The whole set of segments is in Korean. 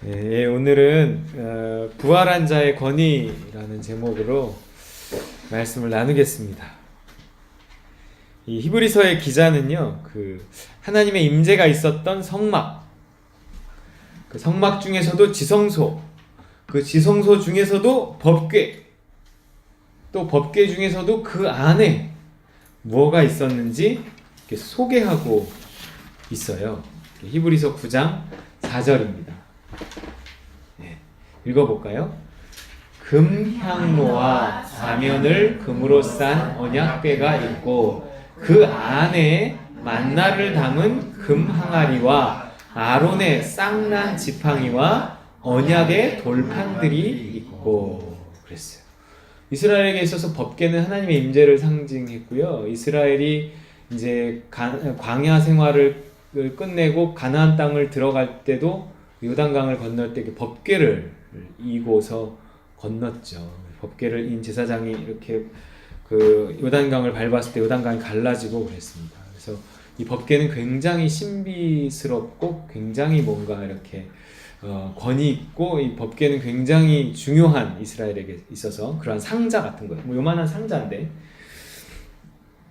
예, 오늘은 부활한 자의 권위라는 제목으로 말씀을 나누겠습니다. 이 히브리서의 기자는요, 하나님의 임재가 있었던 성막, 그 성막 중에서도 지성소, 그 지성소 중에서도 법궤, 또 법궤 중에서도 그 안에 뭐가 있었는지 이렇게 소개하고 있어요. 히브리서 9장 4절입니다. 읽어볼까요? 금향로와 사면을 금으로 싼 언약궤가 있고 그 안에 만나를 담은 금항아리와 아론의 쌍난 지팡이와 언약의 돌판들이 있고 그랬어요. 이스라엘에게 있어서 법궤는 하나님의 임재를 상징했고요. 이스라엘이 이제 광야 생활을 끝내고 가나안 땅을 들어갈 때도 요단강을 건널 때 법궤를 이고서 건넜죠. 법궤를 인 제사장이 이렇게 그 요단강을 밟았을 때 요단강이 갈라지고 그랬습니다. 그래서 이 법궤는 굉장히 신비스럽고 굉장히 뭔가 이렇게 권위 있고, 이 법궤는 굉장히 중요한 이스라엘에게 있어서 그러한 상자 같은 거예요. 뭐 요만한 상자인데,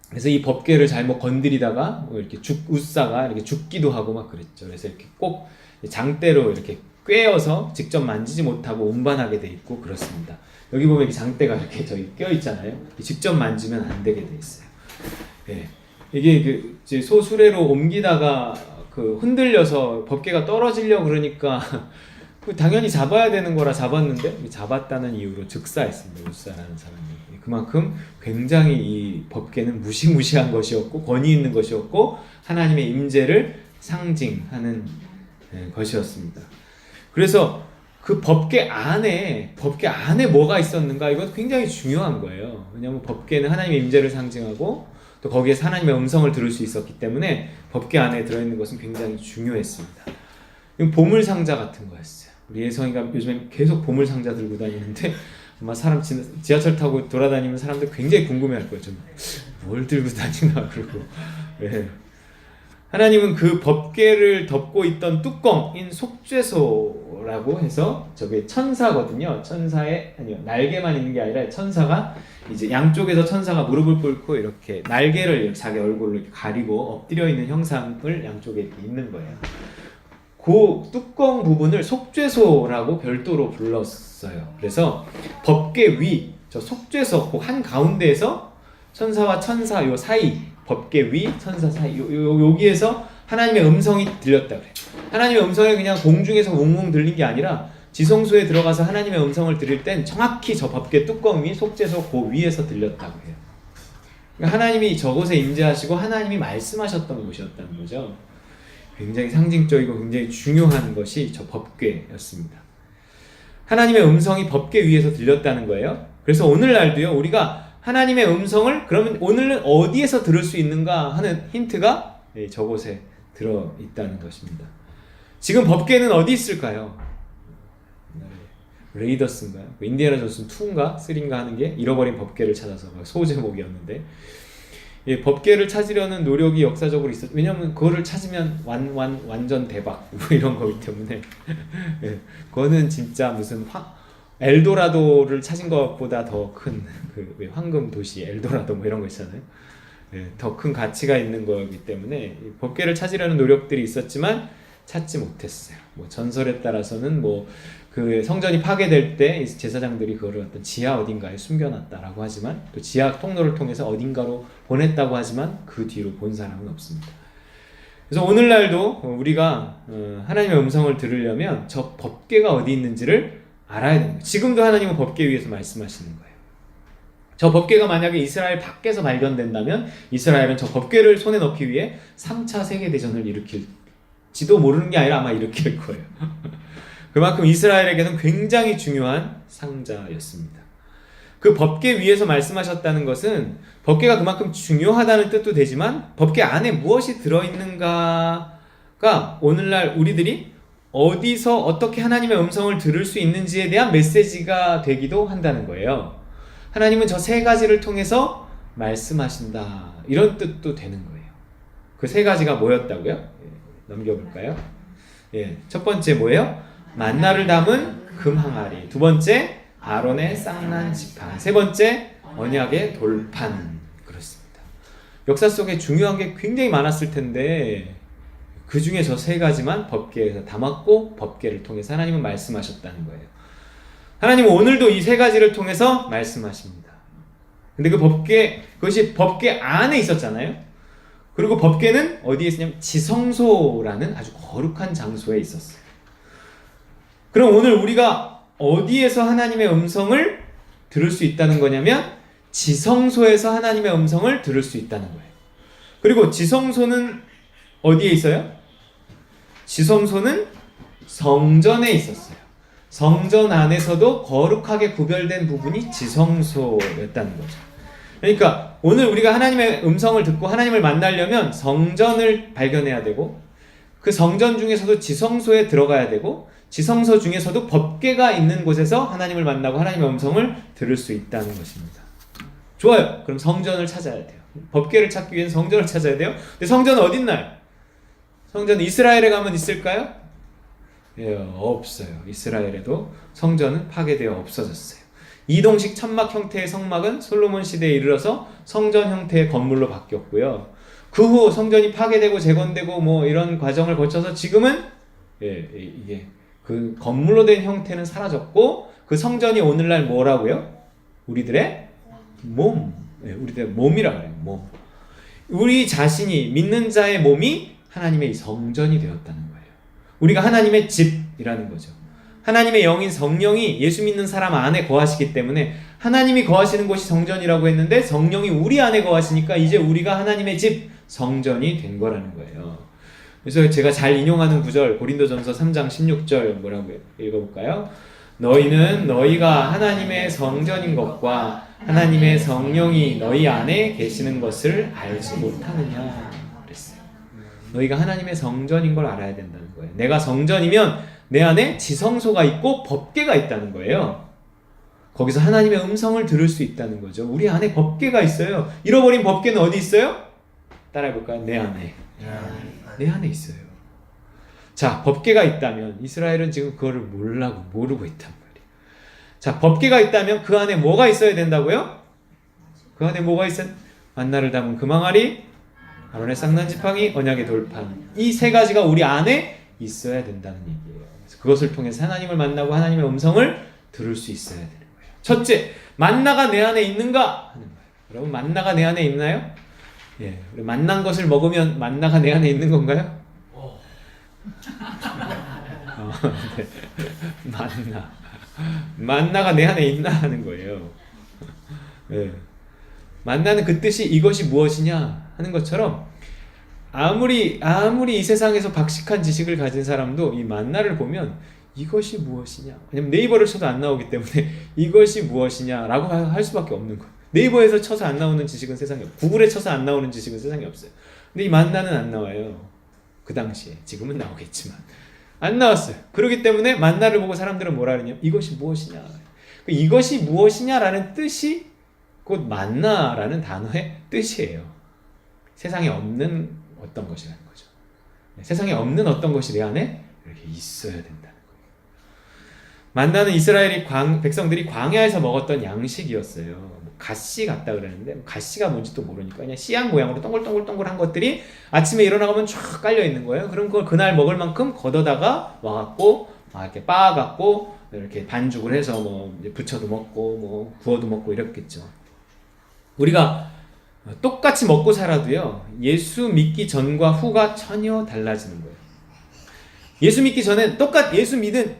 그래서 이 법궤를 잘못 건드리다가 뭐 이렇게 웃사가 이렇게 죽기도 하고 막 그랬죠. 그래서 이렇게 꼭 장대로 이렇게 꿰어서 직접 만지지 못하고 운반하게 돼 있고 그렇습니다. 여기 보면 이렇게 장대가 이렇게 저기 껴 있잖아요. 직접 만지면 안 되게 돼 있어요. 예. 이게 이제 소수레로 옮기다가 흔들려서 법궤가 떨어지려고 그러니까 당연히 잡아야 되는 거라 잡았는데 잡았다는 이유로 즉사했습니다. 우사라는 사람이. 그만큼 굉장히 이 법궤는 무시무시한 것이었고 권위 있는 것이었고 하나님의 임재를 상징하는 것이었습니다. 그래서 그 법궤 안에 뭐가 있었는가, 이건 굉장히 중요한 거예요. 왜냐하면 법궤는 하나님의 임재를 상징하고 또 거기에서 하나님의 음성을 들을 수 있었기 때문에 법궤 안에 들어있는 것은 굉장히 중요했습니다. 이건 보물상자 같은 거였어요. 우리 예성이가 요즘에 계속 보물상자 들고 다니는데 아마 지하철 타고 돌아다니면 사람들 굉장히 궁금해할 거예요. 좀 뭘 들고 다니나 그러고. 네. 하나님은 그 법궤를 덮고 있던 뚜껑인 속죄소라고 해서 저게 천사거든요. 날개만 있는 게 아니라 천사가 이제 양쪽에서 천사가 무릎을 꿇고 이렇게 날개를 자기 얼굴로 이렇게 가리고 엎드려 있는 형상을 양쪽에 이렇게 있는 거예요. 그 뚜껑 부분을 속죄소라고 별도로 불렀어요. 그래서 법궤 위, 저 속죄소 그 한 가운데에서 천사와 천사 요 사이, 법궤 위, 천사 사이 여기에서 하나님의 음성이 들렸다 그래요. 하나님의 음성이 그냥 공중에서 웅웅 들린 게 아니라 지성소에 들어가서 하나님의 음성을 들을 땐 정확히 저 법궤 뚜껑 위, 속죄소 그 위에서 들렸다고 해요. 그러니까 하나님이 저곳에 임재하시고 하나님이 말씀하셨던 곳이었다는 거죠. 굉장히 상징적이고 굉장히 중요한 것이 저 법궤였습니다. 하나님의 음성이 법궤 위에서 들렸다는 거예요. 그래서 오늘날도요, 우리가 하나님의 음성을 그러면 오늘은 어디에서 들을 수 있는가 하는 힌트가 저곳에 들어있다는 것입니다. 지금 법궤는 어디 있을까요? 레이더스인가요? 인디애나 존슨 2인가 3인가 하는 게 잃어버린 법궤를 찾아서 소제목이었는데, 법궤를 찾으려는 노력이 역사적으로 있었죠. 왜냐하면 그거를 찾으면 완전 대박 뭐 이런 거기 때문에 그거는 진짜 무슨 엘도라도를 찾은 것보다 더 큰 황금 도시 엘도라도 뭐 이런 거 있잖아요. 더 큰 가치가 있는 거기 때문에 법궤를 찾으려는 노력들이 있었지만 찾지 못했어요. 뭐 전설에 따라서는 그 성전이 파괴될 때 제사장들이 그거를 어떤 지하 어딘가에 숨겨놨다라고 하지만, 또 지하 통로를 통해서 어딘가로 보냈다고 하지만 그 뒤로 본 사람은 없습니다. 그래서 오늘날도 우리가 하나님의 음성을 들으려면 저 법궤가 어디 있는지를 알아야 되는 거예요. 지금도 하나님은 법궤 위에서 말씀하시는 거예요. 저 법궤가 만약에 이스라엘 밖에서 발견된다면 이스라엘은 저 법궤를 손에 넣기 위해 3차 세계대전을 일으킬지도 모르는 게 아니라 아마 일으킬 거예요. 그만큼 이스라엘에게는 굉장히 중요한 상자였습니다. 그 법궤 위에서 말씀하셨다는 것은 법궤가 그만큼 중요하다는 뜻도 되지만 법궤 안에 무엇이 들어있는가가 오늘날 우리들이 어디서 어떻게 하나님의 음성을 들을 수 있는지에 대한 메시지가 되기도 한다는 거예요. 하나님은 저 세 가지를 통해서 말씀하신다, 이런 뜻도 되는 거예요. 그 세 가지가 뭐였다고요? 넘겨볼까요? 첫 번째 뭐예요? 만나를 담은 금 항아리. 두 번째, 아론의 쌍난 지팡이. 세 번째, 언약의 돌판. 그렇습니다. 역사 속에 중요한 게 굉장히 많았을 텐데 그 중에 저 세 가지만 법궤에서 담았고 법궤를 통해서 하나님은 말씀하셨다는 거예요. 하나님은 오늘도 이 세 가지를 통해서 말씀하십니다. 근데 그 법궤, 그것이 법궤 안에 있었잖아요. 그리고 법궤는 어디에 있었냐면 지성소라는 아주 거룩한 장소에 있었어요. 그럼 오늘 우리가 어디에서 하나님의 음성을 들을 수 있다는 거냐면 지성소에서 하나님의 음성을 들을 수 있다는 거예요. 그리고 지성소는 어디에 있어요? 지성소는 성전에 있었어요. 성전 안에서도 거룩하게 구별된 부분이 지성소였다는 거죠. 그러니까 오늘 우리가 하나님의 음성을 듣고 하나님을 만나려면 성전을 발견해야 되고 그 성전 중에서도 지성소에 들어가야 되고 지성소 중에서도 법궤가 있는 곳에서 하나님을 만나고 하나님의 음성을 들을 수 있다는 것입니다. 좋아요. 그럼 성전을 찾아야 돼요. 법궤를 찾기 위해서 성전을 찾아야 돼요. 근데 성전은 어디 있나요? 성전은 이스라엘에 가면 있을까요? 예, 없어요. 이스라엘에도 성전은 파괴되어 없어졌어요. 이동식 천막 형태의 성막은 솔로몬 시대에 이르러서 성전 형태의 건물로 바뀌었고요. 그 후 성전이 파괴되고 재건되고 뭐 이런 과정을 거쳐서 지금은 이게 그 건물로 된 형태는 사라졌고 그 성전이 오늘날 뭐라고요? 우리들의 몸. 우리들의 몸이라고 해요. 몸. 우리 자신이 믿는 자의 몸이 하나님의 성전이 되었다는 거예요. 우리가 하나님의 집이라는 거죠. 하나님의 영인 성령이 예수 믿는 사람 안에 거하시기 때문에 하나님이 거하시는 곳이 성전이라고 했는데 성령이 우리 안에 거하시니까 이제 우리가 하나님의 집, 성전이 된 거라는 거예요. 그래서 제가 잘 인용하는 구절 고린도전서 3장 16절 뭐라고 읽어볼까요? 너희는 너희가 하나님의 성전인 것과 하나님의 성령이 너희 안에 계시는 것을 알지 못하느냐 그랬어요. 너희가 하나님의 성전인 걸 알아야 된다는 거예요. 내가 성전이면 내 안에 지성소가 있고 법궤가 있다는 거예요. 거기서 하나님의 음성을 들을 수 있다는 거죠. 우리 안에 법궤가 있어요. 잃어버린 법궤는 어디 있어요? 따라해볼까요? 내 안에. 내 안에 있어요. 자, 법궤가 있다면 이스라엘은 지금 그거를 모르고 있단 말이에요. 자, 법궤가 있다면 그 안에 뭐가 있어야 된다고요? 그 안에 뭐가 있어요? 만나를 담은 금 항아리, 아론의 쌍난 지팡이, 언약의 돌판. 이 세 가지가 우리 안에 있어야 된다는 얘기예요. 그래서 그것을 통해서 하나님을 만나고 하나님의 음성을 들을 수 있어야 되는 거예요. 첫째, 만나가 내 안에 있는가 하는 거예요. 여러분, 만나가 내 안에 있나요? 예, 우리 만난 것을 먹으면 만나가 내 안에 있는 건가요? 네. 만나가 내 안에 있나 하는 거예요. 예. 만나는 그 뜻이 이것이 무엇이냐 하는 것처럼 아무리 이 세상에서 박식한 지식을 가진 사람도 이 만나를 보면 이것이 무엇이냐, 왜냐면 네이버를 쳐도 안 나오기 때문에 이것이 무엇이냐라고 할 수밖에 없는 거예요. 네이버에서 쳐서 안 나오는 지식은 세상에 없어요. 구글에 쳐서 안 나오는 지식은 세상에 없어요. 근데 이 만나는 안 나와요. 그 당시에. 지금은 나오겠지만 안 나왔어요. 그렇기 때문에 만나를 보고 사람들은 뭐라 그러냐, 이것이 무엇이냐. 이것이 무엇이냐라는 뜻이 곧 만나라는 단어의 뜻이에요. 세상에 없는 어떤 것이라는 거죠. 세상에 없는 어떤 것이 내 안에 이렇게 있어야 된다는 거예요. 만나는 이스라엘이 백성들이 광야에서 먹었던 양식이었어요. 갓씨 같다 그러는데 갓씨가 뭔지도 모르니까 그냥 씨앗 모양으로 동글동글동글한 것들이 아침에 일어나가면 쫙 깔려 있는 거예요. 그럼 그걸 그날 먹을 만큼 걷어다가 와갖고 이렇게 빻아갖고 이렇게 반죽을 해서 뭐 부쳐도 먹고 뭐 구워도 먹고 이랬겠죠. 우리가 똑같이 먹고 살아도요, 예수 믿기 전과 후가 전혀 달라지는 거예요. 예수 믿기 전엔 예수 믿은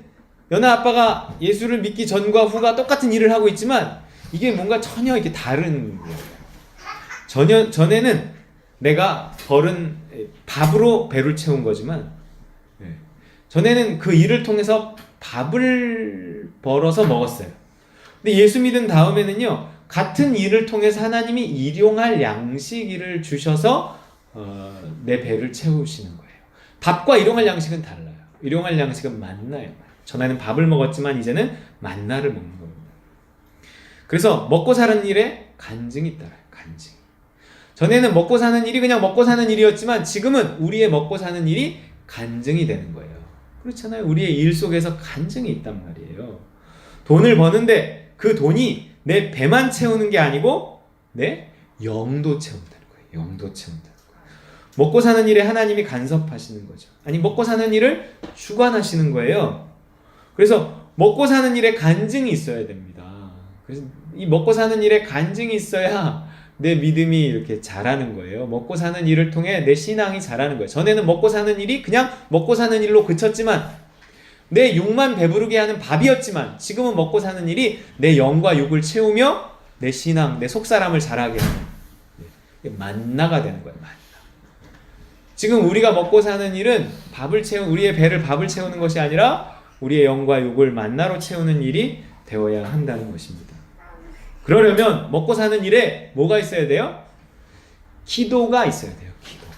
연아 아빠가 예수를 믿기 전과 후가 똑같은 일을 하고 있지만 이게 뭔가 전혀 이렇게 다른 거예요. 전에는 내가 벌은 밥으로 배를 채운 거지만 전에는 그 일을 통해서 밥을 벌어서 먹었어요. 근데 예수 믿은 다음에는요, 같은 일을 통해서 하나님이 일용할 양식을 주셔서 내 배를 채우시는 거예요. 밥과 일용할 양식은 달라요. 일용할 양식은 만나예요. 전에는 밥을 먹었지만 이제는 만나를 먹는 겁니다. 그래서 먹고 사는 일에 간증이 따라요. 간증. 전에는 먹고 사는 일이 그냥 먹고 사는 일이었지만 지금은 우리의 먹고 사는 일이 간증이 되는 거예요. 그렇잖아요. 우리의 일 속에서 간증이 있단 말이에요. 돈을 버는데 그 돈이 내 배만 채우는 게 아니고 내 영도 채운다는 거예요. 영도 채운다는 거예요. 먹고 사는 일에 하나님이 간섭하시는 거죠. 아니 먹고 사는 일을 주관하시는 거예요. 그래서 먹고 사는 일에 간증이 있어야 됩니다. 그래서 이 먹고 사는 일에 간증이 있어야 내 믿음이 이렇게 자라는 거예요. 먹고 사는 일을 통해 내 신앙이 자라는 거예요. 전에는 먹고 사는 일이 그냥 먹고 사는 일로 그쳤지만 내 육만 배부르게 하는 밥이었지만 지금은 먹고 사는 일이 내 영과 육을 채우며 내 신앙, 내 속사람을 자라게 하는 만나가 되는 거예요. 만나. 지금 우리가 먹고 사는 일은 우리의 배를 밥을 채우는 것이 아니라 우리의 영과 육을 만나로 채우는 일이 되어야 한다는 것입니다. 그러려면 먹고 사는 일에 뭐가 있어야 돼요? 기도가 있어야 돼요. 기도가.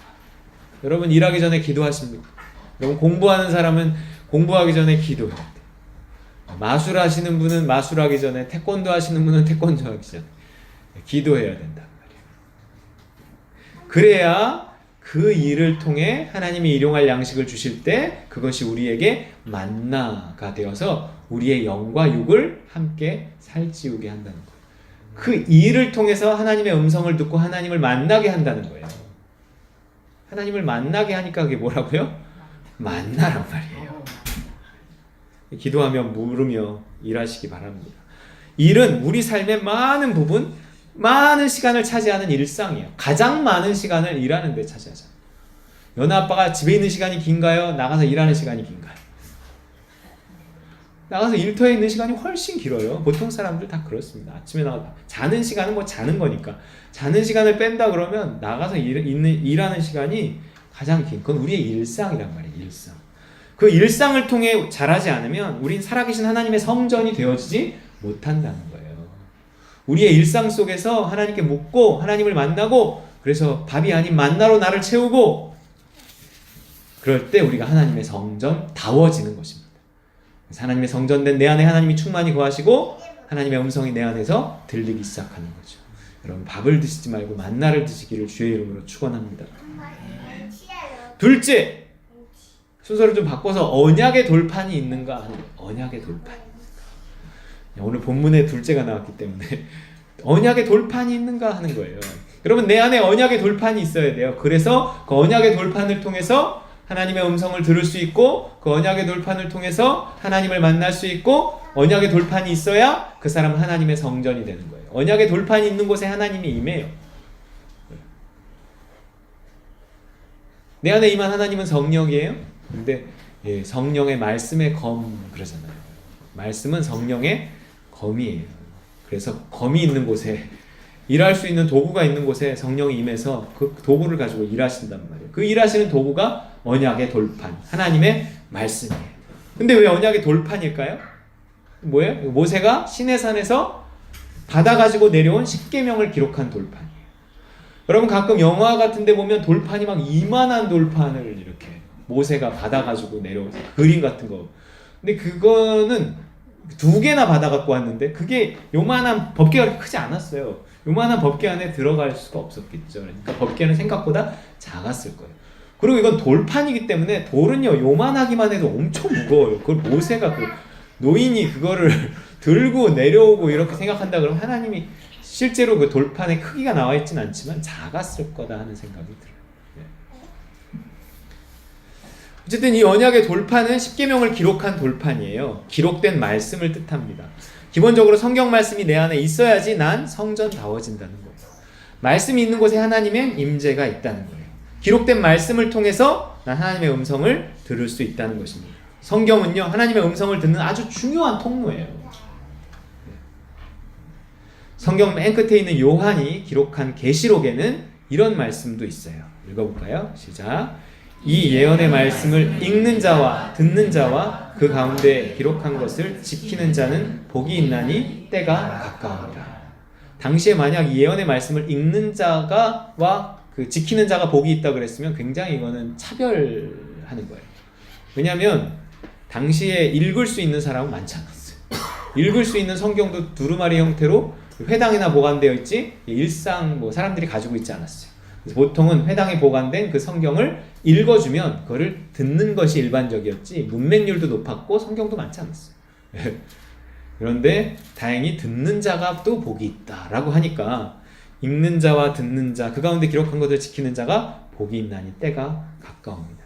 여러분 일하기 전에 기도하십니까? 여러분 공부하는 사람은 공부하기 전에 기도해야 돼요. 마술하시는 분은 마술하기 전에, 태권도 하시는 분은 태권도 하기 전에 기도해야 된단 말이에요. 그래야 그 일을 통해 하나님이 일용할 양식을 주실 때 그것이 우리에게 만나가 되어서 우리의 영과 육을 함께 살찌우게 한다는 거예요. 그 일을 통해서 하나님의 음성을 듣고 하나님을 만나게 한다는 거예요. 하나님을 만나게 하니까 그게 뭐라고요? 만나란 말이에요. 기도하며 물으며 일하시기 바랍니다. 일은 우리 삶의 많은 부분, 많은 시간을 차지하는 일상이에요. 가장 많은 시간을 일하는 데 차지하잖아요. 연아 아빠가 집에 있는 시간이 긴가요? 나가서 일하는 시간이 긴가요? 나가서 일터에 있는 시간이 훨씬 길어요. 보통 사람들 다 그렇습니다. 아침에 나가 자는 시간은 뭐 자는 거니까 자는 시간을 뺀다 그러면 나가서 일하는 시간이 가장 긴 건 우리의 일상이란 말이에요. 일상. 그 일상을 통해 자라지 않으면 우린 살아계신 하나님의 성전이 되어지지 못한다는 거예요. 우리의 일상 속에서 하나님께 묻고 하나님을 만나고 그래서 밥이 아닌 만나로 나를 채우고 그럴 때 우리가 하나님의 성전다워지는 것입니다. 하나님의 성전된 내 안에 하나님이 충만히 거하시고 하나님의 음성이 내 안에서 들리기 시작하는 거죠. 여러분 밥을 드시지 말고 만나를 드시기를 주의 이름으로 축원합니다. 둘째, 순서를 좀 바꿔서 언약의 돌판이 있는가 하는 거예요. 언약의 돌판이 있는가. 오늘 본문에 둘째가 나왔기 때문에 언약의 돌판이 있는가 하는 거예요. 여러분 내 안에 언약의 돌판이 있어야 돼요. 그래서 그 언약의 돌판을 통해서 하나님의 음성을 들을 수 있고 그 언약의 돌판을 통해서 하나님을 만날 수 있고 언약의 돌판이 있어야 그 사람은 하나님의 성전이 되는 거예요. 언약의 돌판이 있는 곳에 하나님이 임해요. 내 안에 임한 하나님은 성령이에요. 근데 성령의 말씀의 검 그러잖아요. 말씀은 성령의 검이에요. 그래서 검이 있는 곳에 일할 수 있는 도구가 있는 곳에 성령이 임해서 그 도구를 가지고 일하신단 말이에요. 그 일하시는 도구가 언약의 돌판, 하나님의 말씀이에요. 근데 왜 언약의 돌판일까요? 뭐예요? 모세가 시내산에서 받아가지고 내려온 10계명을 기록한 돌판이에요. 여러분 가끔 영화 같은 데 보면 돌판이 막 이만한 돌판을 이렇게 모세가 받아가지고 내려온 그림 같은 거. 근데 그거는 2개나 받아갖고 왔는데 그게 요만한 법궤가 그렇게 크지 않았어요. 요만한 법궤 안에 들어갈 수가 없었겠죠. 그러니까 법궤는 생각보다 작았을 거예요. 그리고 이건 돌판이기 때문에 돌은요 요만하기만 해도 엄청 무거워요. 그걸 모세가 그 노인이 그거를 들고 내려오고 이렇게 생각한다 그러면 하나님이 실제로 그 돌판의 크기가 나와 있진 않지만 작았을 거다 하는 생각이 들어요. 어쨌든 이 언약의 돌판은 10계명을 기록한 돌판이에요. 기록된 말씀을 뜻합니다. 기본적으로 성경 말씀이 내 안에 있어야지 난 성전다워진다는 거예요. 말씀이 있는 곳에 하나님의 임재가 있다는 거예요. 기록된 말씀을 통해서 난 하나님의 음성을 들을 수 있다는 것입니다. 성경은요 하나님의 음성을 듣는 아주 중요한 통로예요. 성경 맨 끝에 있는 요한이 기록한 계시록에는 이런 말씀도 있어요. 읽어볼까요? 시작. 이 예언의 말씀을 읽는 자와 듣는 자와 그 가운데 기록한 것을 지키는 자는 복이 있나니 때가 가까우니라. 당시에 만약 이 예언의 말씀을 읽는 자가 그 지키는 자가 복이 있다 그랬으면 굉장히 이거는 차별하는 거예요. 왜냐하면 당시에 읽을 수 있는 사람은 많지 않았어요. 읽을 수 있는 성경도 두루마리 형태로 회당에나 보관되어 있지 일상 사람들이 가지고 있지 않았어요. 그래서 보통은 회당에 보관된 그 성경을 읽어주면 그거를 듣는 것이 일반적이었지 문맹률도 높았고 성경도 많지 않았어요. 그런데 다행히 듣는 자가 또 복이 있다라고 하니까 읽는 자와 듣는 자, 그 가운데 기록한 것을 지키는 자가 복이 있나니 때가 가까웁니다.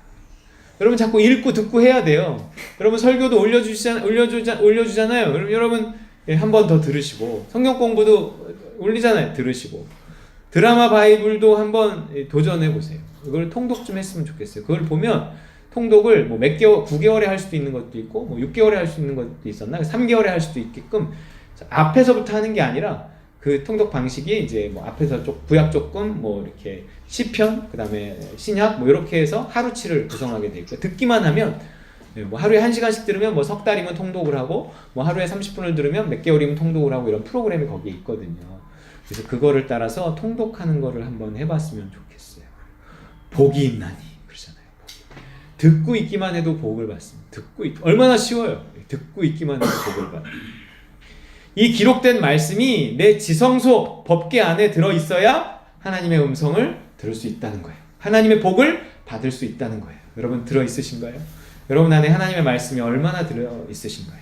여러분 자꾸 읽고 듣고 해야 돼요. 여러분 설교도 올려주잖아요. 그럼 여러분 한 번 더 들으시고, 성경 공부도 올리잖아요. 들으시고, 드라마 바이블도 한번 도전해 보세요. 이걸 통독 좀 했으면 좋겠어요. 그걸 보면 통독을 뭐 몇 개월, 9개월에 할 수도 있는 것도 있고, 뭐 6개월에 할 수 있는 것도 있었나? 3개월에 할 수도 있게끔 앞에서부터 하는 게 아니라 그 통독 방식이 이제 뭐 앞에서 구약 조금, 뭐 이렇게 시편, 그 다음에 신약, 뭐 이렇게 해서 하루치를 구성하게 돼 있고, 듣기만 하면 뭐 하루에 1시간씩 들으면 뭐 석 달이면 통독을 하고, 뭐 하루에 30분을 들으면 몇 개월이면 통독을 하고, 이런 프로그램이 거기에 있거든요. 그래서 그거를 따라서 통독하는 거를 한번 해봤으면 좋겠어요. 복이 있나니 그러잖아요. 듣고 있기만 해도 복을 받습니다. 얼마나 쉬워요. 듣고 있기만 해도 복을 받아요. 이 기록된 말씀이 내 지성소 법궤 안에 들어있어야 하나님의 음성을 들을 수 있다는 거예요. 하나님의 복을 받을 수 있다는 거예요. 여러분 들어있으신가요? 여러분 안에 하나님의 말씀이 얼마나 들어있으신가요?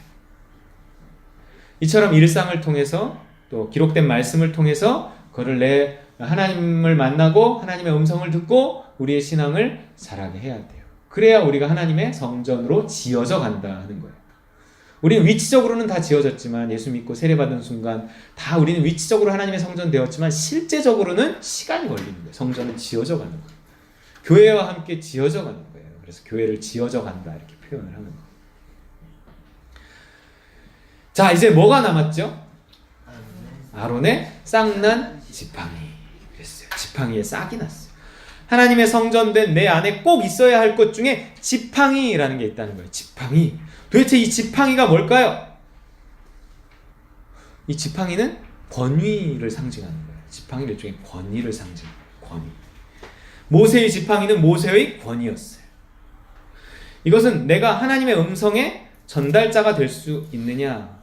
이처럼 일상을 통해서 또 기록된 말씀을 통해서 그거를 하나님을 만나고 하나님의 음성을 듣고 우리의 신앙을 자라게 해야 돼요. 그래야 우리가 하나님의 성전으로 지어져 간다는 거예요. 우리는 위치적으로는 다 지어졌지만, 예수 믿고 세례받은 순간 다 우리는 위치적으로 하나님의 성전 되었지만 실제적으로는 시간이 걸리는 거예요. 성전은 지어져 가는 거예요. 교회와 함께 지어져 가는 거예요. 그래서 교회를 지어져 간다 이렇게 표현을 하는 거예요. 자, 이제 뭐가 남았죠? 아론의 싹난 지팡이. 그랬어요. 지팡이에 싹이 났어요. 하나님의 성전된 내 안에 꼭 있어야 할 것 중에 지팡이라는 게 있다는 거예요. 지팡이. 도대체 이 지팡이가 뭘까요? 이 지팡이는 권위를 상징하는 거예요. 지팡이는 일종의 권위를 상징해요. 권위. 모세의 지팡이는 모세의 권위였어요. 이것은 내가 하나님의 음성의 전달자가 될 수 있느냐,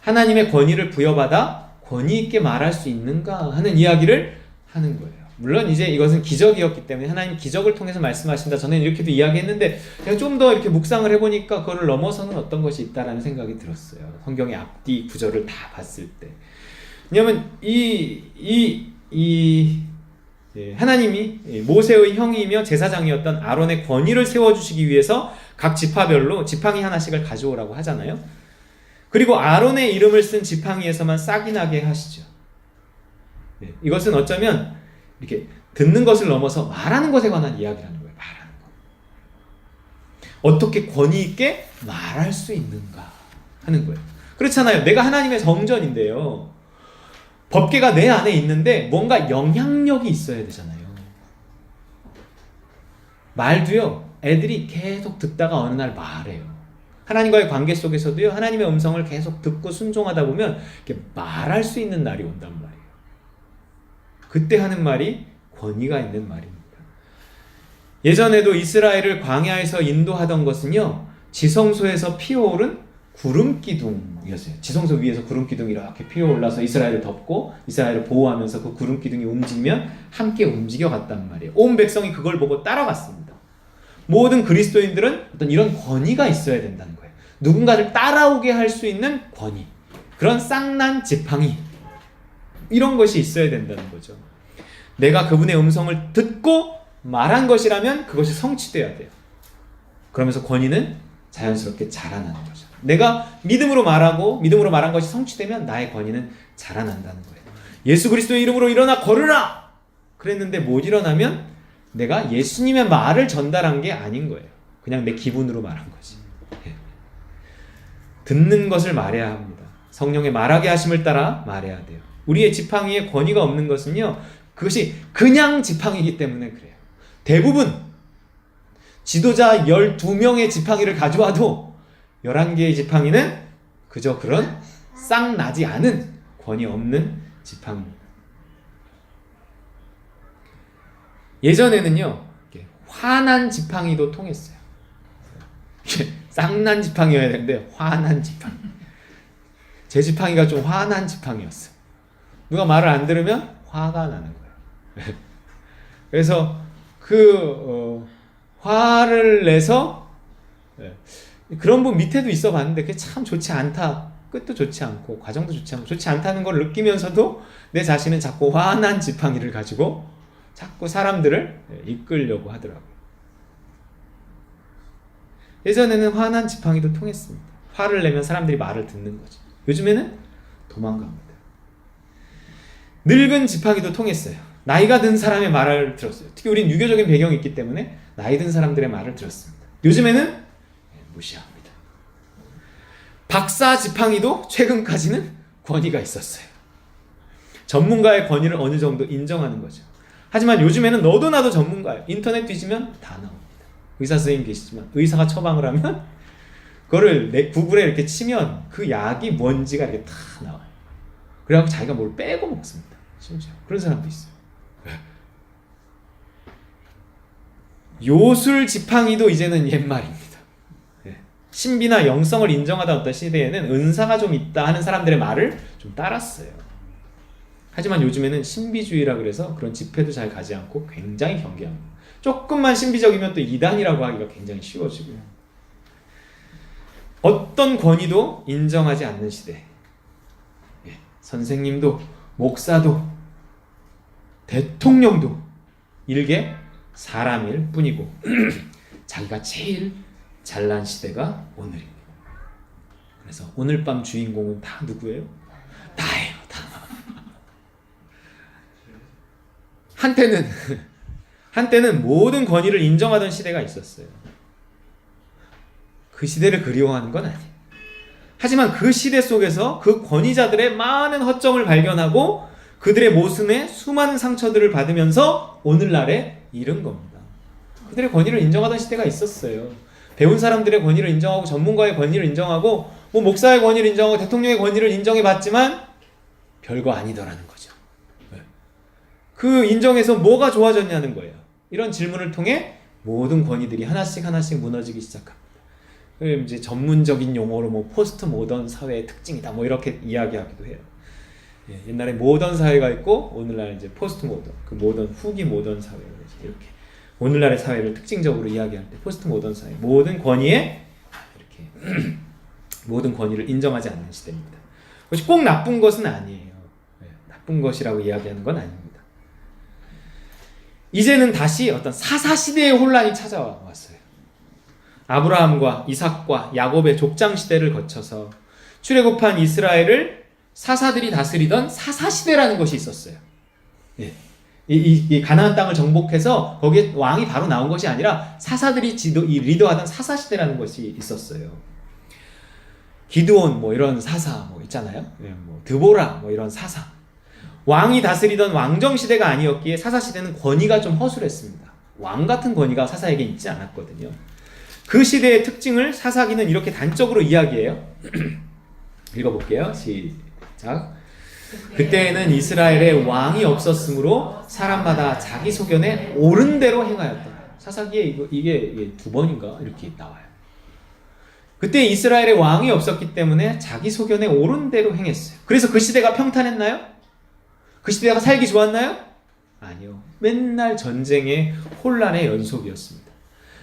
하나님의 권위를 부여받아 권위 있게 말할 수 있는가 하는 이야기를 하는 거예요. 물론 이제 이것은 기적이었기 때문에 하나님 기적을 통해서 말씀하신다. 저는 이렇게도 이야기했는데 제가 좀 더 이렇게 묵상을 해보니까 그거를 넘어서는 어떤 것이 있다라는 생각이 들었어요. 성경의 앞뒤 구절을 다 봤을 때. 왜냐하면 하나님이 모세의 형이며 제사장이었던 아론의 권위를 세워주시기 위해서 각 지파별로 지팡이 하나씩을 가져오라고 하잖아요. 그리고 아론의 이름을 쓴 지팡이에서만 싹이 나게 하시죠. 이것은 어쩌면 이렇게 듣는 것을 넘어서 말하는 것에 관한 이야기라는 거예요. 말하는 것. 어떻게 권위 있게 말할 수 있는가 하는 거예요. 그렇잖아요. 내가 하나님의 성전인데요. 법궤가 내 안에 있는데 뭔가 영향력이 있어야 되잖아요. 말도요. 애들이 계속 듣다가 어느 날 말해요. 하나님과의 관계 속에서도요. 하나님의 음성을 계속 듣고 순종하다 보면 이렇게 말할 수 있는 날이 온단 말이에요. 그때 하는 말이 권위가 있는 말입니다. 예전에도 이스라엘을 광야에서 인도하던 것은요. 지성소에서 피어오른 구름기둥이었어요. 지성소 위에서 구름기둥이 이렇게 피어올라서 이스라엘을 덮고 이스라엘을 보호하면서 그 구름기둥이 움직이면 함께 움직여 갔단 말이에요. 온 백성이 그걸 보고 따라갔습니다. 모든 그리스도인들은 어떤 이런 권위가 있어야 된다는 거예요. 누군가를 따라오게 할 수 있는 권위. 그런 싹난 지팡이. 이런 것이 있어야 된다는 거죠. 내가 그분의 음성을 듣고 말한 것이라면 그것이 성취돼야 돼요. 그러면서 권위는 자연스럽게 자라나는 거죠. 내가 믿음으로 말하고 믿음으로 말한 것이 성취되면 나의 권위는 자라난다는 거예요. 예수 그리스도의 이름으로 일어나 걸으라! 그랬는데 못 일어나면 내가 예수님의 말을 전달한 게 아닌 거예요. 그냥 내 기분으로 말한 거지. 듣는 것을 말해야 합니다. 성령의 말하게 하심을 따라 말해야 돼요. 우리의 지팡이에 권위가 없는 것은요. 그것이 그냥 지팡이기 때문에 그래요. 대부분 지도자 12명의 지팡이를 가져와도 11개의 지팡이는 그저 그런 싹 나지 않은 권위 없는 지팡이입니다. 예전에는요. 화난 지팡이도 통했어요. 싹난 지팡이여야 되는데 화난 지팡이. 제 지팡이가 좀 화난 지팡이였어요. 누가 말을 안 들으면 화가 나는 거예요. 그래서 화를 내서 그런 분 밑에도 있어 봤는데 그게 참 좋지 않다. 끝도 좋지 않고 과정도 좋지 않고 좋지 않다는 걸 느끼면서도 내 자신은 자꾸 화난 지팡이를 가지고 자꾸 사람들을 이끌려고 하더라고요. 예전에는 화난 지팡이도 통했습니다. 화를 내면 사람들이 말을 듣는 거죠. 요즘에는 도망갑니다. 늙은 지팡이도 통했어요. 나이가 든 사람의 말을 들었어요. 특히 우리는 유교적인 배경이 있기 때문에 나이 든 사람들의 말을 들었습니다. 요즘에는 무시합니다. 박사 지팡이도 최근까지는 권위가 있었어요. 전문가의 권위를 어느 정도 인정하는 거죠. 하지만 요즘에는 너도 나도 전문가예요. 인터넷 뒤지면 다 나옵니다. 의사 선생님 계시지만 의사가 처방을 하면 그거를 구글에 이렇게 치면 그 약이 뭔지가 이렇게 다 나와요. 그래갖고 자기가 뭘 빼고 먹습니다. 심지어 그런 사람도 있어요. 요술 지팡이도 이제는 옛말입니다. 신비나 영성을 인정하던 어떤 시대에는 은사가 좀 있다 하는 사람들의 말을 좀 따랐어요. 하지만 요즘에는 신비주의라 그래서 그런 집회도 잘 가지 않고 굉장히 경계합니다. 조금만 신비적이면 또 이단이라고 하기가 굉장히 쉬워지고요. 어떤 권위도 인정하지 않는 시대. 선생님도 목사도 대통령도 일개 사람일 뿐이고 자기가 제일 잘난 시대가 오늘입니다. 그래서 오늘 밤 주인공은 다 누구예요? 나예요. 다. 한때는 모든 권위를 인정하던 시대가 있었어요. 그 시대를 그리워하는 건 아니에요. 하지만 그 시대 속에서 그 권위자들의 많은 허점을 발견하고 그들의 모습에 수많은 상처들을 받으면서 오늘날에 이른 겁니다. 그들의 권위를 인정하던 시대가 있었어요. 배운 사람들의 권위를 인정하고 전문가의 권위를 인정하고 목사의 권위를 인정하고 대통령의 권위를 인정해봤지만 별거 아니더라는 거죠. 그 인정에서 뭐가 좋아졌냐는 거예요. 이런 질문을 통해 모든 권위들이 하나씩 무너지기 시작합니다. 이제 전문적인 용어로 포스트 모던 사회의 특징이다 이렇게 이야기하기도 해요. 옛날에 모던 사회가 있고 오늘날 이제 포스트 모던, 그 모던 후기 모던 사회 이렇게 오늘날의 사회를 특징적으로 이야기할 때 포스트 모던 사회, 모든 권위에 이렇게 모든 권위를 인정하지 않는 시대입니다. 그것이 꼭 나쁜 것은 아니에요. 나쁜 것이라고 이야기하는 건 아닙니다. 이제는 다시 어떤 사사시대의 혼란이 찾아왔어요. 아브라함과 이삭과 야곱의 족장시대를 거쳐서 출애굽한 이스라엘을 사사들이 다스리던 사사시대라는 것이 있었어요. 이 가나안 땅을 정복해서 거기에 왕이 바로 나온 것이 아니라 사사들이 리더하던 사사시대라는 것이 있었어요. 기드온 이런 사사 있잖아요. 드보라 이런 사사. 왕이 다스리던 왕정시대가 아니었기에 사사시대는 권위가 좀 허술했습니다. 왕 같은 권위가 사사에게 있지 않았거든요. 그 시대의 특징을 사사기는 이렇게 단적으로 이야기해요. 읽어볼게요. 시작. 그때에는 이스라엘에 왕이 없었으므로 사람마다 자기 소견에 옳은 대로 행하였다. 사사기에 이게 두 번인가 이렇게 나와요. 그때 이스라엘에 왕이 없었기 때문에 자기 소견에 옳은 대로 행했어요. 그래서 그 시대가 평탄했나요? 그 시대가 살기 좋았나요? 아니요. 맨날 전쟁의 혼란의 연속이었습니다.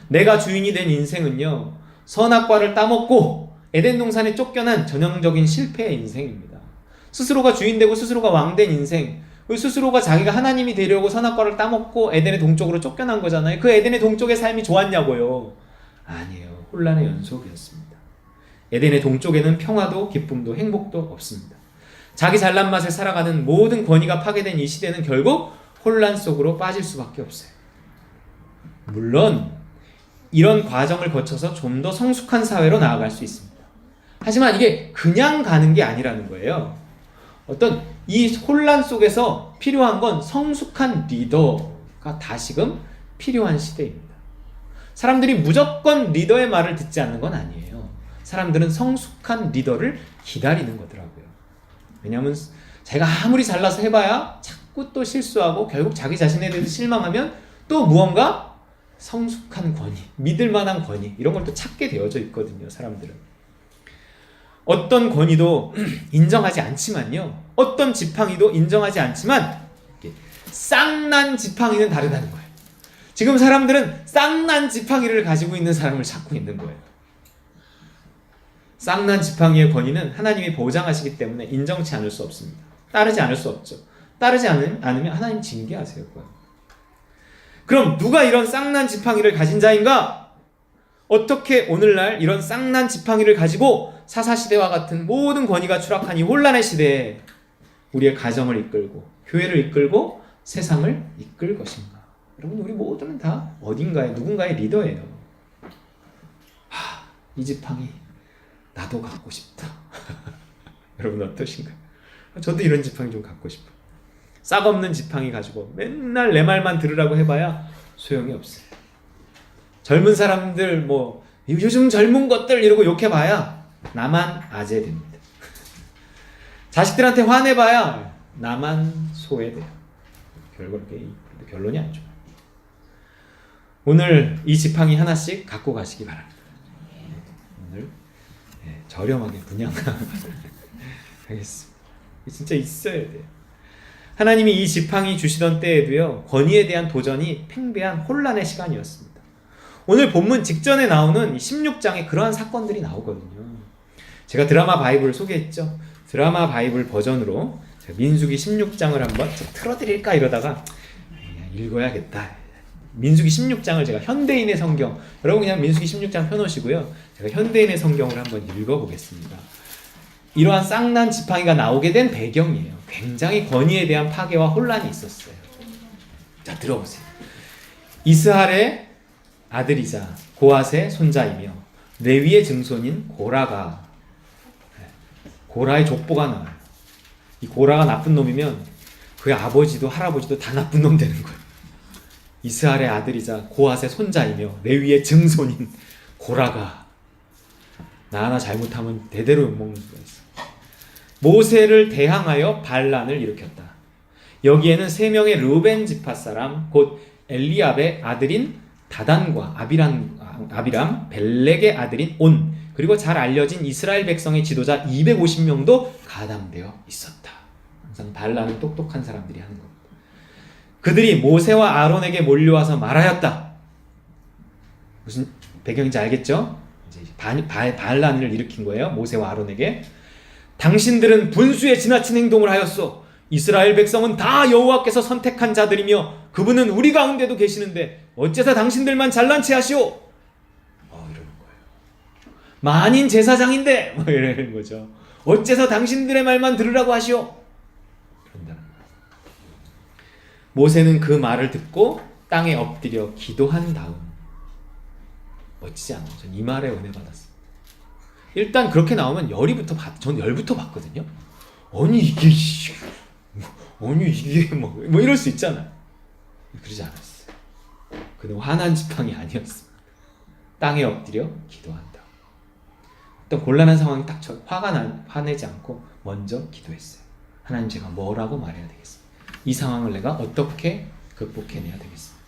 내가 주인이 된 인생은요, 선악과를 따먹고 에덴 동산에 쫓겨난 전형적인 실패의 인생입니다. 스스로가 주인 되고 스스로가 왕 된 인생, 스스로가 자기가 하나님이 되려고 선악과를 따먹고 에덴의 동쪽으로 쫓겨난 거잖아요. 그 에덴의 동쪽의 삶이 좋았냐고요? 아니에요. 혼란의 연속이었습니다. 에덴의 동쪽에는 평화도 기쁨도 행복도 없습니다. 자기 잘난 맛에 살아가는 모든 권위가 파괴된 이 시대는 결국 혼란 속으로 빠질 수밖에 없어요. 물론 이런 과정을 거쳐서 좀 더 성숙한 사회로 나아갈 수 있습니다. 하지만 이게 그냥 가는 게 아니라는 거예요. 어떤 이 혼란 속에서 필요한 건 성숙한 리더가 다시금 필요한 시대입니다. 사람들이 무조건 리더의 말을 듣지 않는 건 아니에요. 사람들은 성숙한 리더를 기다리는 거더라고요. 왜냐하면 자기가 아무리 잘나서 해봐야 자꾸 또 실수하고 결국 자기 자신에 대해서 실망하면 또 무언가 성숙한 권위, 믿을 만한 권위 이런 걸 또 찾게 되어져 있거든요. 사람들은. 어떤 권위도 인정하지 않지만요. 어떤 지팡이도 인정하지 않지만 쌍난 지팡이는 다르다는 거예요. 지금 사람들은 쌍난 지팡이를 가지고 있는 사람을 찾고 있는 거예요. 쌍난 지팡이의 권위는 하나님이 보장하시기 때문에 인정치 않을 수 없습니다. 따르지 않을 수 없죠. 따르지 않으면 하나님 징계하세요. 그럼 누가 이런 쌍난 지팡이를 가진 자인가? 어떻게 오늘날 이런 쌍난 지팡이를 가지고 사사시대와 같은 모든 권위가 추락한 이 혼란의 시대에 우리의 가정을 이끌고 교회를 이끌고 세상을 이끌 것인가? 여러분, 우리 모두는 다 어딘가에 누군가의 리더예요. 이 지팡이 나도 갖고 싶다. 여러분 어떠신가요? 저도 이런 지팡이 좀 갖고 싶어요. 싹없는 지팡이 가지고 맨날 내 말만 들으라고 해봐야 소용이 없어요. 젊은 사람들 뭐 요즘 젊은 것들 이러고 욕해봐야 나만 아재됩니다. 자식들한테 화내봐야 나만 소외돼요. 결론이 안 좋아요. 오늘 이 지팡이 하나씩 갖고 가시기 바랍니다. 오늘 저렴하게 분양하겠습니다. 진짜 있어야 돼요. 하나님이 이 지팡이 주시던 때에도요, 권위에 대한 도전이 팽배한 혼란의 시간이었습니다. 오늘 본문 직전에 나오는 16장에 그러한 사건들이 나오거든요. 제가 드라마 바이블을 소개했죠. 드라마 바이블 버전으로 민수기 16장을 한번 틀어드릴까 이러다가 그냥 읽어야겠다. 민수기 16장을 제가 현대인의 성경, 여러분 그냥 민수기 16장 펴놓으시고요. 제가 현대인의 성경을 한번 읽어보겠습니다. 이러한 쌍난 지팡이가 나오게 된 배경이에요. 굉장히 권위에 대한 파괴와 혼란이 있었어요. 자, 들어보세요. 이스할의 아들이자 고앗의 손자이며 레위의 증손인 고라가, 고라의 족보가 나와요. 이 고라가 나쁜 놈이면 그의 아버지도 할아버지도 다 나쁜 놈 되는 거예요. 이스할의 아들이자 고앗의 손자이며 레위의 증손인 고라가 나 하나 잘못하면 대대로 욕먹는 수가 있어. 모세를 대항하여 반란을 일으켰다. 여기에는 3명의 르우벤 지파 사람 곧 엘리압의 아들인 다단과 아비람, 벨렉의 아들인 온, 그리고 잘 알려진 이스라엘 백성의 지도자 250명도 가담되어 있었다. 항상 반란은 똑똑한 사람들이 하는 겁니다. 그들이 모세와 아론에게 몰려와서 말하였다. 무슨 배경인지 알겠죠? 이제 반란을 일으킨 거예요. 모세와 아론에게. 당신들은 분수에 지나친 행동을 하였소. 이스라엘 백성은 다 여호와께서 선택한 자들이며 그분은 우리 가운데도 계시는데 어째서 당신들만 잘난 체 하시오? 이러는 거예요. 만인 제사장인데 이러는 거죠. 어째서 당신들의 말만 들으라고 하시오? 그런다는 거예요. 모세는 그 말을 듣고 땅에 엎드려 기도한 다음, 멋지지 않아요? 전 이 말에 은혜 받았어요. 일단 그렇게 나오면 전 열부터 받거든요. 아니 이게 뭐 이럴 수 있잖아요. 그러지 않았어요. 그는 화난 지팡이 아니었습니다. 땅에 엎드려 기도한다. 어떤 곤란한 상황이 딱 화내지 않고 먼저 기도했어요. 하나님, 제가 뭐라고 말해야 되겠습니까? 이 상황을 내가 어떻게 극복해내야 되겠습니까?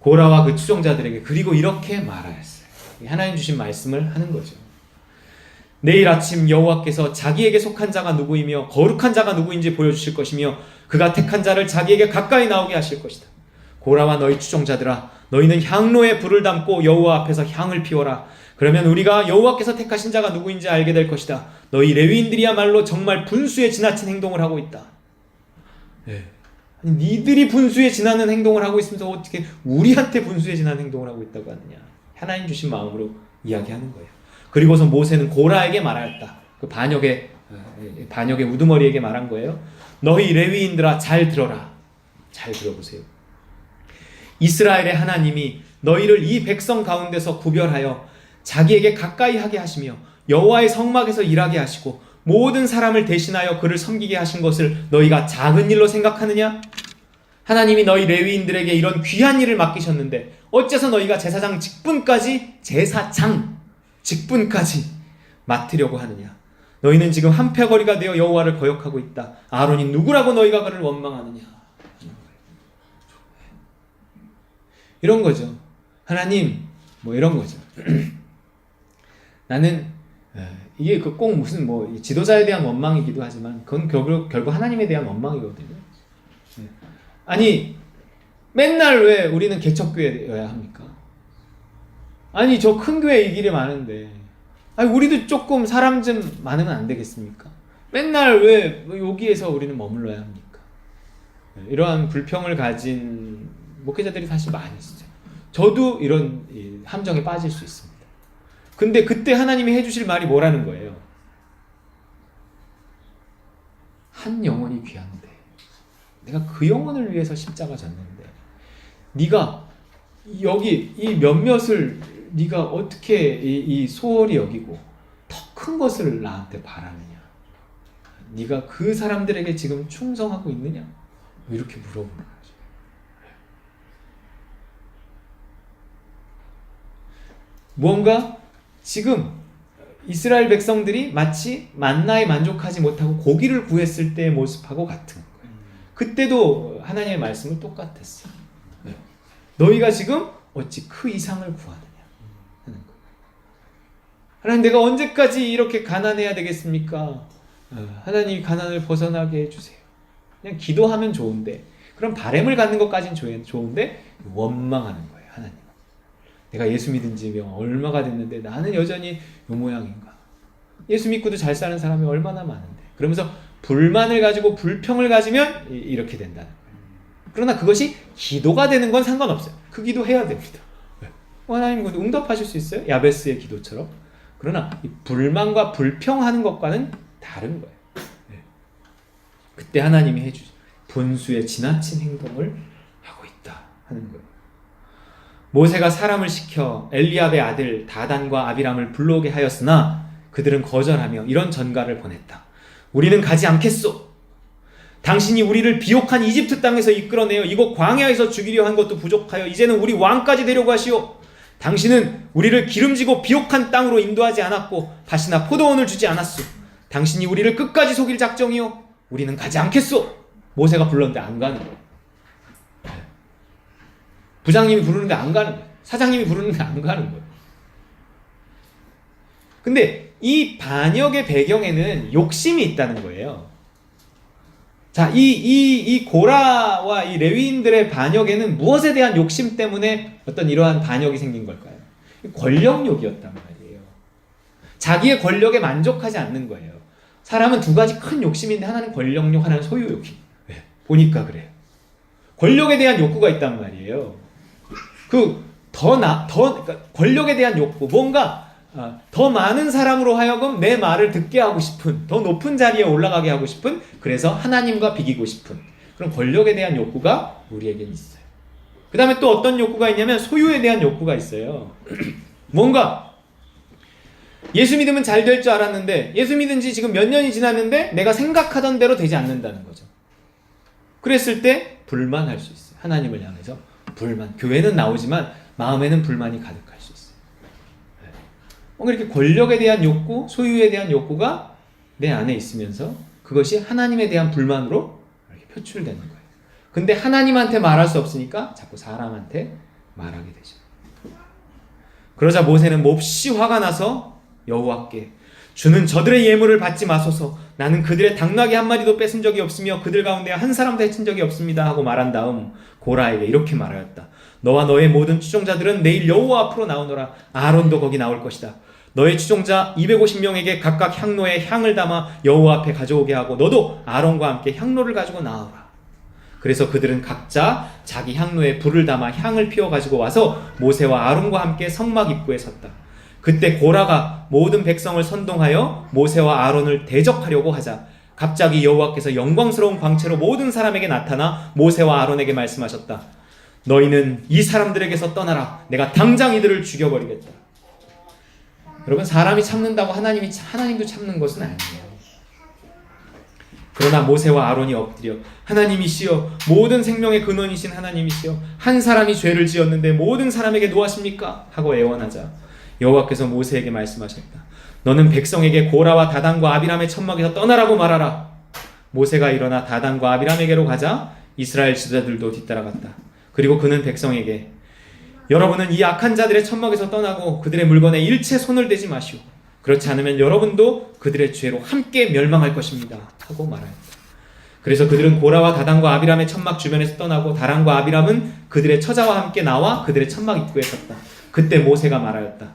고라와 그 추종자들에게 그리고 이렇게 말하였어요. 하나님 주신 말씀을 하는 거죠. 내일 아침 여호와께서 자기에게 속한 자가 누구이며 거룩한 자가 누구인지 보여주실 것이며 그가 택한 자를 자기에게 가까이 나오게 하실 것이다. 고라와 너희 추종자들아, 너희는 향로에 불을 담고 여호와 앞에서 향을 피워라. 그러면 우리가 여호와께서 택하신 자가 누구인지 알게 될 것이다. 너희 레위인들이야말로 정말 분수에 지나친 행동을 하고 있다. 아니, 니들이 분수에 지나는 행동을 하고 있으면서 어떻게 우리한테 분수에 지나는 행동을 하고 있다고 하느냐. 하나님 주신 마음으로 이야기하는 거예요. 그리고서 모세는 고라에게 말하였다. 그 반역의 우두머리에게 말한 거예요. 너희 레위인들아, 잘 들어라. 잘 들어보세요. 이스라엘의 하나님이 너희를 이 백성 가운데서 구별하여 자기에게 가까이 하게 하시며 여호와의 성막에서 일하게 하시고 모든 사람을 대신하여 그를 섬기게 하신 것을 너희가 작은 일로 생각하느냐? 하나님이 너희 레위인들에게 이런 귀한 일을 맡기셨는데 어째서 너희가 제사장 직분까지 맡으려고 하느냐? 너희는 지금 한패거리가 되어 여호와를 거역하고 있다. 아론이 누구라고 너희가 그를 원망하느냐? 이런 거죠. 하나님, 뭐 이런 거죠. 나는 이게 꼭 무슨 지도자에 대한 원망이기도 하지만 그건 결국 하나님에 대한 원망이거든요. 아니, 맨날 왜 우리는 개척교회여야 합니까? 아니 저 큰 교회 이 길이 많은데 아니 우리도 조금 사람 좀 많으면 안 되겠습니까? 맨날 왜 여기에서 우리는 머물러야 합니까? 이러한 불평을 가진 목회자들이 사실 많이 있어요. 저도 이런 함정에 빠질 수 있습니다. 근데 그때 하나님이 해주실 말이 뭐라는 거예요? 한 영혼이 귀한데 내가 그 영혼을 위해서 십자가 졌는데 네가 여기 이 몇몇을 네가 어떻게 이 소홀히 여기고 더 큰 것을 나한테 바라느냐? 네가 그 사람들에게 지금 충성하고 있느냐? 이렇게 물어보는 거죠. 뭔가 지금 이스라엘 백성들이 마치 만나에 만족하지 못하고 고기를 구했을 때의 모습하고 같은 거예요. 그때도 하나님의 말씀은 똑같았어요. 너희가 지금 어찌 그 이상을 구하느냐 하는 거예요. 하나님 내가 언제까지 이렇게 가난해야 되겠습니까? 하나님 가난을 벗어나게 해주세요. 그냥 기도하면 좋은데 그럼 바램을 갖는 것까지는 좋은데 원망하는 거예요. 하나님 내가 예수 믿은 지 얼마가 됐는데 나는 여전히 이 모양인가? 예수 믿고도 잘 사는 사람이 얼마나 많은데 그러면서 불만을 가지고 불평을 가지면 이렇게 된다는 거예요. 그러나 그것이 기도가 되는 건 상관없어요. 그 기도 해야 됩니다. 하나님 응답하실 수 있어요? 야베스의 기도처럼. 그러나 이 불만과 불평하는 것과는 다른 거예요. 그때 하나님이 해주죠. 분수의 지나친 행동을 하고 있다 하는 거예요. 모세가 사람을 시켜 엘리압의 아들 다단과 아비람을 불러오게 하였으나 그들은 거절하며 이런 전가를 보냈다. 우리는 가지 않겠소. 당신이 우리를 비옥한 이집트 땅에서 이끌어내어 이곳 광야에서 죽이려 한 것도 부족하여 이제는 우리 왕까지 데려고 하시오. 당신은 우리를 기름지고 비옥한 땅으로 인도하지 않았고 밭이나 포도원을 주지 않았소. 당신이 우리를 끝까지 속일 작정이요. 우리는 가지 않겠소. 모세가 불렀는데 안 가는 거예요. 부장님이 부르는데 안 가는 거예요. 사장님이 부르는데 안 가는 거예요. 근데 이 반역의 배경에는 욕심이 있다는 거예요. 자, 이 고라와 이 레위인들의 반역에는 무엇에 대한 욕심 때문에 어떤 이러한 반역이 생긴 걸까요? 권력욕이었단 말이에요. 자기의 권력에 만족하지 않는 거예요. 사람은 두 가지 큰 욕심이 있는데 하나는 권력욕, 하나는 소유욕이. 네, 보니까 그래요. 권력에 대한 욕구가 있단 말이에요. 그러니까 권력에 대한 욕구, 뭔가 더 많은 사람으로 하여금 내 말을 듣게 하고 싶은, 더 높은 자리에 올라가게 하고 싶은, 그래서 하나님과 비기고 싶은 그런 권력에 대한 욕구가 우리에게는 있어요. 그 다음에 또 어떤 욕구가 있냐면 소유에 대한 욕구가 있어요. 뭔가 예수 믿으면 잘 될 줄 알았는데 예수 믿은 지 지금 몇 년이 지났는데 내가 생각하던 대로 되지 않는다는 거죠. 그랬을 때 불만할 수 있어요. 하나님을 향해서 불만. 교회는 나오지만 마음에는 불만이 가득할 수 있어요. 이렇게 권력에 대한 욕구, 소유에 대한 욕구가 내 안에 있으면서 그것이 하나님에 대한 불만으로 이렇게 표출되는 거예요. 근데 하나님한테 말할 수 없으니까 자꾸 사람한테 말하게 되죠. 그러자 모세는 몹시 화가 나서 여호와께 주는 저들의 예물을 받지 마소서. 나는 그들의 당나귀 한 마리도 뺏은 적이 없으며 그들 가운데 한 사람도 해친 적이 없습니다 하고 말한 다음 고라에게 이렇게 말하였다. 너와 너의 모든 추종자들은 내일 여호와 앞으로 나오노라. 아론도 거기 나올 것이다. 너의 추종자 250명에게 각각 향로에 향을 담아 여호와 앞에 가져오게 하고 너도 아론과 함께 향로를 가지고 나오라. 그래서 그들은 각자 자기 향로에 불을 담아 향을 피워 가지고 와서 모세와 아론과 함께 성막 입구에 섰다. 그때 고라가 모든 백성을 선동하여 모세와 아론을 대적하려고 하자 갑자기 여호와께서 영광스러운 광채로 모든 사람에게 나타나 모세와 아론에게 말씀하셨다. 너희는 이 사람들에게서 떠나라. 내가 당장 이들을 죽여버리겠다. 여러분, 사람이 참는다고 하나님도 참는 것은 아니에요. 그러나 모세와 아론이 엎드려 하나님이시여, 모든 생명의 근원이신 하나님이시여, 한 사람이 죄를 지었는데 모든 사람에게 노하십니까? 하고 애원하자 여호와께서 모세에게 말씀하셨다. 너는 백성에게 고라와 다단과 아비람의 천막에서 떠나라고 말하라. 모세가 일어나 다단과 아비람에게로 가자 이스라엘 지도자들도 뒤따라갔다. 그리고 그는 백성에게 여러분은 이 악한 자들의 천막에서 떠나고 그들의 물건에 일체 손을 대지 마시오. 그렇지 않으면 여러분도 그들의 죄로 함께 멸망할 것입니다 하고 말하였다. 그래서 그들은 고라와 다단과 아비람의 천막 주변에서 떠나고 다란과 아비람은 그들의 처자와 함께 나와 그들의 천막 입구에 섰다. 그때 모세가 말하였다.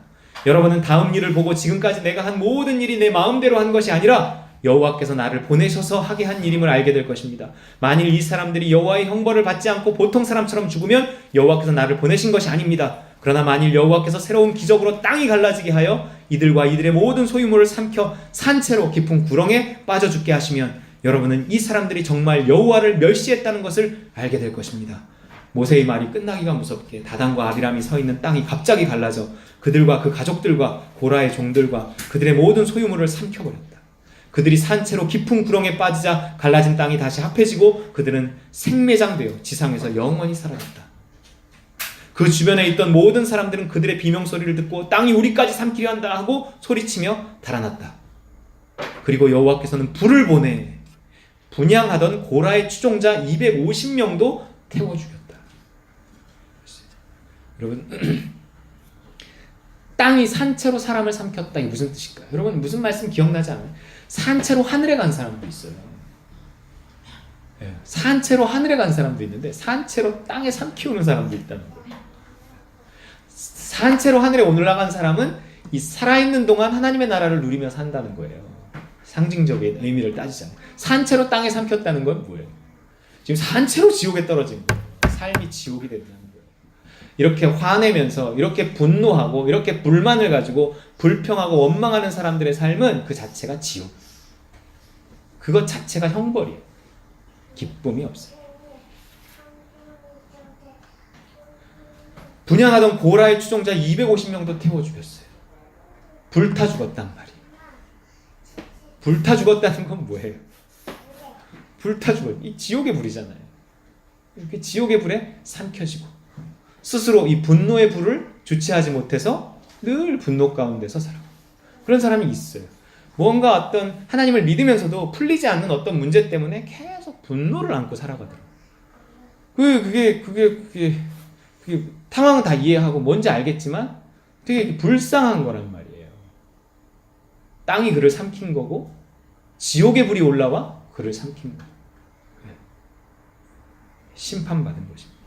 여러분은 다음 일을 보고 지금까지 내가 한 모든 일이 내 마음대로 한 것이 아니라 여호와께서 나를 보내셔서 하게 한 일임을 알게 될 것입니다. 만일 이 사람들이 여호와의 형벌을 받지 않고 보통 사람처럼 죽으면 여호와께서 나를 보내신 것이 아닙니다. 그러나 만일 여호와께서 새로운 기적으로 땅이 갈라지게 하여 이들과 이들의 모든 소유물을 삼켜 산채로 깊은 구렁에 빠져 죽게 하시면 여러분은 이 사람들이 정말 여호와를 멸시했다는 것을 알게 될 것입니다. 모세의 말이 끝나기가 무섭게 다단과 아비람이 서 있는 땅이 갑자기 갈라져 그들과 그 가족들과 고라의 종들과 그들의 모든 소유물을 삼켜버렸다. 그들이 산채로 깊은 구렁에 빠지자 갈라진 땅이 다시 합해지고 그들은 생매장되어 지상에서 영원히 사라졌다. 그 주변에 있던 모든 사람들은 그들의 비명소리를 듣고 땅이 우리까지 삼키려 한다 하고 소리치며 달아났다. 그리고 여호와께서는 불을 보내 분향하던 고라의 추종자 250명도 태워 죽였다. 여러분, 땅이 산채로 사람을 삼켰다. 이게 무슨 뜻일까요? 여러분 무슨 말씀 기억나지 않아요? 산채로 하늘에 간 사람도 있어요. 산채로 하늘에 간 사람도 있는데 산채로 땅에 삼키우는 사람도 있다는 거예요. 산채로 하늘에 올라간 사람은 이 살아있는 동안 하나님의 나라를 누리며 산다는 거예요. 상징적인 의미를 따지자면 산채로 땅에 삼켰다는 건 뭐예요? 지금 산채로 지옥에 떨어진 거예요. 삶이 지옥이 된다는 거예요. 이렇게 화내면서 이렇게 분노하고 이렇게 불만을 가지고 불평하고 원망하는 사람들의 삶은 그 자체가 지옥. 그것 자체가 형벌이에요. 기쁨이 없어요. 분향하던 고라의 추종자 250명도 태워 죽였어요. 불타 죽었단 말이에요. 불타 죽었다는 건 뭐예요? 불타 죽어요. 이 지옥의 불이잖아요. 이렇게 지옥의 불에 삼켜지고 스스로 이 분노의 불을 주체하지 못해서 늘 분노 가운데서 살아가고 그런 사람이 있어요. 뭔가 어떤 하나님을 믿으면서도 풀리지 않는 어떤 문제 때문에 계속 분노를 안고 살아가더라고요. 그게 상황은 다 이해하고 뭔지 알겠지만 되게 불쌍한 거란 말이에요. 땅이 그를 삼킨 거고 지옥의 불이 올라와 그를 삼킨 거예요. 심판받은 것입니다.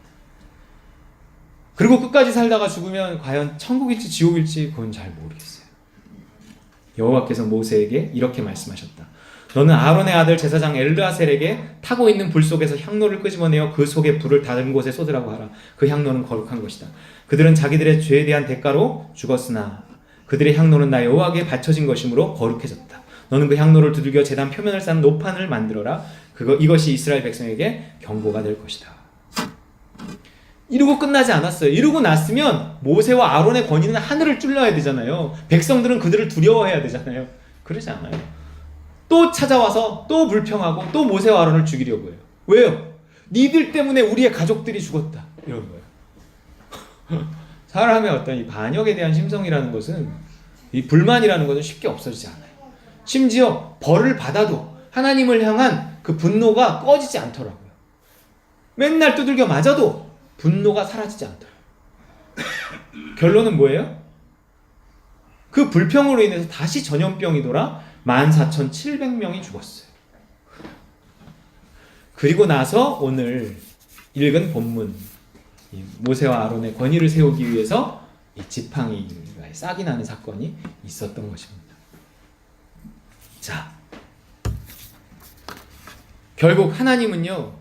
그리고 끝까지 살다가 죽으면 과연 천국일지 지옥일지 그건 잘 모르겠어요. 여호와께서 모세에게 이렇게 말씀하셨다. 너는 아론의 아들 제사장 엘르아셀에게 타고 있는 불 속에서 향로를 끄집어내어 그 속에 불을 다른 곳에 쏟으라고 하라. 그 향로는 거룩한 것이다. 그들은 자기들의 죄에 대한 대가로 죽었으나 그들의 향로는 나 여호와께 바쳐진 것이므로 거룩해졌다. 너는 그 향로를 두들겨 제단 표면을 쌓는 노판을 만들어라. 이것이 이스라엘 백성에게 경고가 될 것이다. 이러고 끝나지 않았어요. 이러고 났으면 모세와 아론의 권위는 하늘을 뚫려야 되잖아요. 백성들은 그들을 두려워해야 되잖아요. 그러지 않아요. 또 찾아와서 또 불평하고 또 모세와 아론을 죽이려고 해요. 왜요? 니들 때문에 우리의 가족들이 죽었다. 이런 거예요. 사람의 어떤 이 반역에 대한 심성이라는 것은, 이 불만이라는 것은 쉽게 없어지지 않아요. 심지어 벌을 받아도 하나님을 향한 그 분노가 꺼지지 않더라고요. 맨날 두들겨 맞아도 분노가 사라지지 않더라고요. 결론은 뭐예요? 그 불평으로 인해서 다시 전염병이 돌아 14,700명이 죽었어요. 그리고 나서 오늘 읽은 본문, 모세와 아론의 권위를 세우기 위해서 이 지팡이가 싹이 나는 사건이 있었던 것입니다. 자, 결국 하나님은요,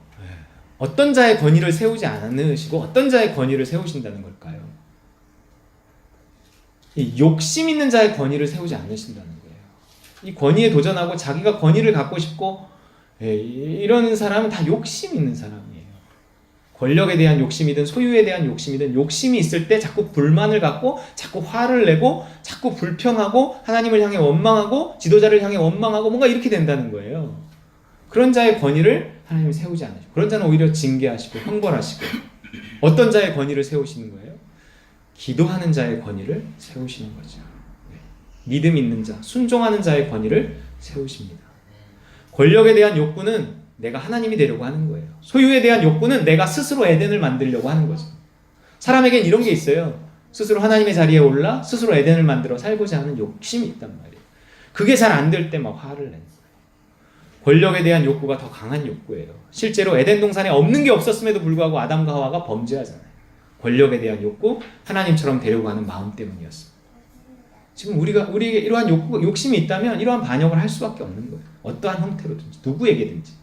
어떤 자의 권위를 세우지 않으시고 어떤 자의 권위를 세우신다는 걸까요? 이 욕심 있는 자의 권위를 세우지 않으신다는 거예요. 이 권위에 도전하고 자기가 권위를 갖고 싶고 이러는 사람은 다 욕심 있는 사람이에요. 권력에 대한 욕심이든 소유에 대한 욕심이든 욕심이 있을 때 자꾸 불만을 갖고 자꾸 화를 내고 자꾸 불평하고 하나님을 향해 원망하고 지도자를 향해 원망하고 뭔가 이렇게 된다는 거예요. 그런 자의 권위를 하나님이 세우지 않으시고 그런 자는 오히려 징계하시고 형벌하시고 어떤 자의 권위를 세우시는 거예요? 기도하는 자의 권위를 세우시는 거죠. 믿음 있는 자, 순종하는 자의 권위를 세우십니다. 권력에 대한 욕구는 내가 하나님이 되려고 하는 거예요. 소유에 대한 욕구는 내가 스스로 에덴을 만들려고 하는 거죠. 사람에겐 이런 게 있어요. 스스로 하나님의 자리에 올라 스스로 에덴을 만들어 살고자 하는 욕심이 있단 말이에요. 그게 잘 안 될 때 막 화를 내는 거예요. 권력에 대한 욕구가 더 강한 욕구예요. 실제로 에덴 동산에 없는 게 없었음에도 불구하고 아담과 하와가 범죄하잖아요. 권력에 대한 욕구, 하나님처럼 되려고 하는 마음 때문이었습니다. 지금 우리에게 이러한 욕심이 있다면 이러한 반역을 할 수밖에 없는 거예요. 어떠한 형태로든지, 누구에게든지.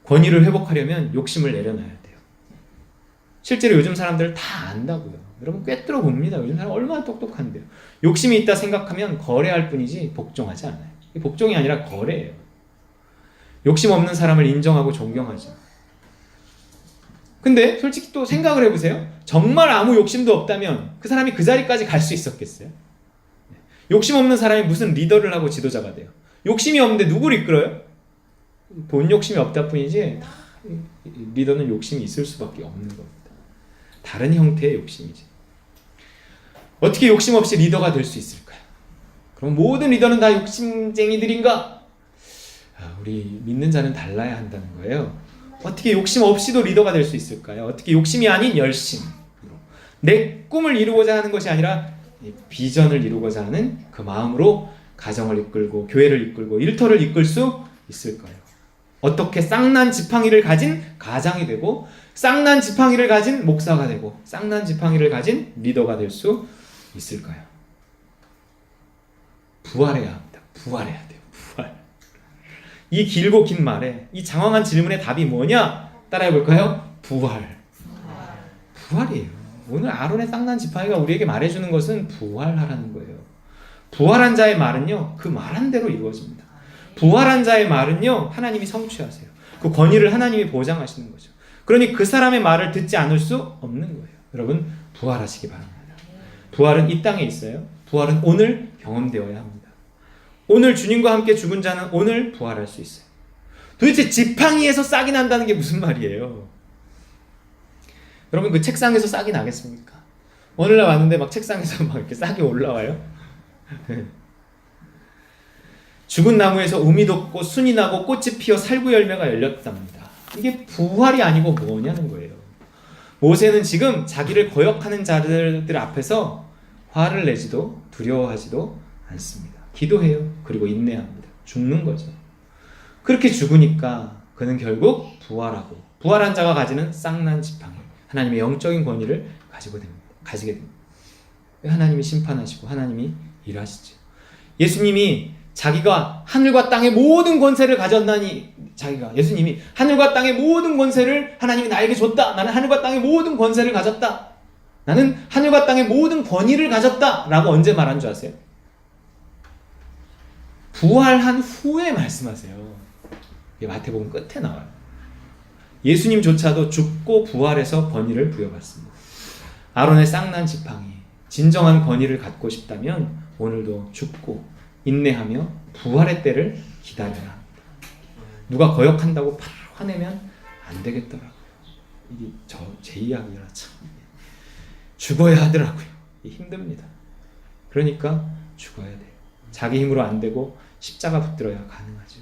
권위를 회복하려면 욕심을 내려놔야 돼요. 실제로 요즘 사람들 다 안다고요. 여러분 꿰뚫어 봅니다. 요즘 사람 얼마나 똑똑한데요. 욕심이 있다 생각하면 거래할 뿐이지 복종하지 않아요. 복종이 아니라 거래예요. 욕심 없는 사람을 인정하고 존경하죠. 근데 솔직히 또 생각을 해보세요. 정말 아무 욕심도 없다면 그 사람이 그 자리까지 갈 수 있었겠어요? 욕심 없는 사람이 무슨 리더를 하고 지도자가 돼요? 욕심이 없는데 누구를 이끌어요? 돈 욕심이 없다 뿐이지 리더는 욕심이 있을 수밖에 없는 겁니다. 다른 형태의 욕심이지. 어떻게 욕심 없이 리더가 될 수 있을까요? 그럼 모든 리더는 다 욕심쟁이들인가? 우리 믿는 자는 달라야 한다는 거예요. 어떻게 욕심 없이도 리더가 될 수 있을까요? 어떻게 욕심이 아닌 열심, 내 꿈을 이루고자 하는 것이 아니라 비전을 이루고자 하는 그 마음으로 가정을 이끌고 교회를 이끌고 일터를 이끌 수 있을까요? 어떻게 쌍난 지팡이를 가진 가장이 되고 쌍난 지팡이를 가진 목사가 되고 쌍난 지팡이를 가진 리더가 될 수 있을까요? 부활해야 합니다. 부활해야 돼요. 부활. 이 길고 긴 말에 이 장황한 질문의 답이 뭐냐? 따라해 볼까요? 부활. 부활이에요. 오늘 아론의 쌍난 지팡이가 우리에게 말해주는 것은 부활하라는 거예요. 부활한 자의 말은요, 그 말한 대로 이루어집니다. 부활한 자의 말은요, 하나님이 성취하세요. 그 권위를 하나님이 보장하시는 거죠. 그러니 그 사람의 말을 듣지 않을 수 없는 거예요. 여러분, 부활하시기 바랍니다. 부활은 이 땅에 있어요. 부활은 오늘 경험되어야 합니다. 오늘 주님과 함께 죽은 자는 오늘 부활할 수 있어요. 도대체 지팡이에서 싹이 난다는 게 무슨 말이에요? 여러분 그 책상에서 싹이 나겠습니까? 오늘날 왔는데 막 책상에서 막 이렇게 싹이 올라와요? 죽은 나무에서 음이 돋고 순이 나고 꽃이 피어 살구 열매가 열렸답니다. 이게 부활이 아니고 뭐냐는 거예요. 모세는 지금 자기를 거역하는 자들 앞에서 화를 내지도 두려워하지도 않습니다. 기도해요. 그리고 인내합니다. 죽는 거죠. 그렇게 죽으니까 그는 결국 부활하고 부활한 자가 가지는 쌍난 지팡이, 하나님의 영적인 권위를 가지게 됩니다. 하나님이 심판하시고 하나님이 일하시죠. 예수님이 자기가 하늘과 땅의 모든 권세를 가졌나니 예수님이 하늘과 땅의 모든 권세를 하나님이 나에게 줬다. 나는 하늘과 땅의 모든 권세를 가졌다. 나는 하늘과 땅의 모든 권위를 가졌다. 라고 언제 말한 줄 아세요? 부활한 후에 말씀하세요. 이게 마태복음 끝에 나와요. 예수님조차도 죽고 부활해서 권위를 부여받습니다. 아론의 쌍난 지팡이, 진정한 권위를 갖고 싶다면 오늘도 죽고 인내하며 부활의 때를 기다려야 합니다. 누가 거역한다고 바로 화내면 안 되겠더라고요. 이게 제 이야기라 참 죽어야 하더라고요. 힘듭니다. 그러니까 죽어야 돼요. 자기 힘으로 안 되고 십자가 붙들어야 가능하죠.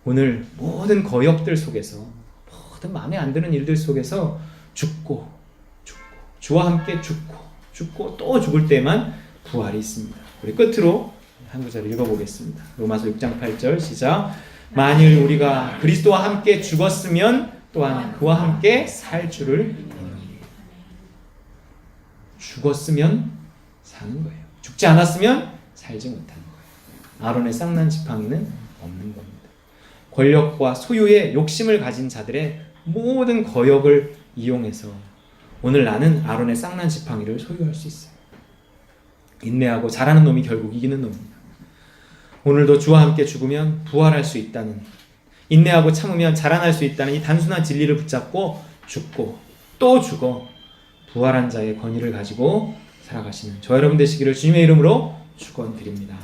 오늘 모든 거역들 속에서 모든 마음에 안 드는 일들 속에서 죽고 주와 함께 죽고 또 죽을 때만 부활이 있습니다. 우리 끝으로 한 구절 읽어보겠습니다. 로마서 6장 8절 시작. 만일 우리가 그리스도와 함께 죽었으면 또한 그와 함께 살 줄을 믿노니. 죽었으면 사는 거예요. 죽지 않았으면 살지 못하는 거예요. 아론의 쌍난 지팡이는 없는 겁니다. 권력과 소유의 욕심을 가진 자들의 모든 거역을 이용해서 오늘 나는 아론의 쌍난 지팡이를 소유할 수 있어요. 인내하고 잘하는 놈이 결국 이기는 놈입니다. 오늘도 주와 함께 죽으면 부활할 수 있다는, 인내하고 참으면 자라날 수 있다는 이 단순한 진리를 붙잡고 죽고 또 죽어 부활한 자의 권위를 가지고 살아가시는 저 여러분 되시기를 주님의 이름으로 축원드립니다.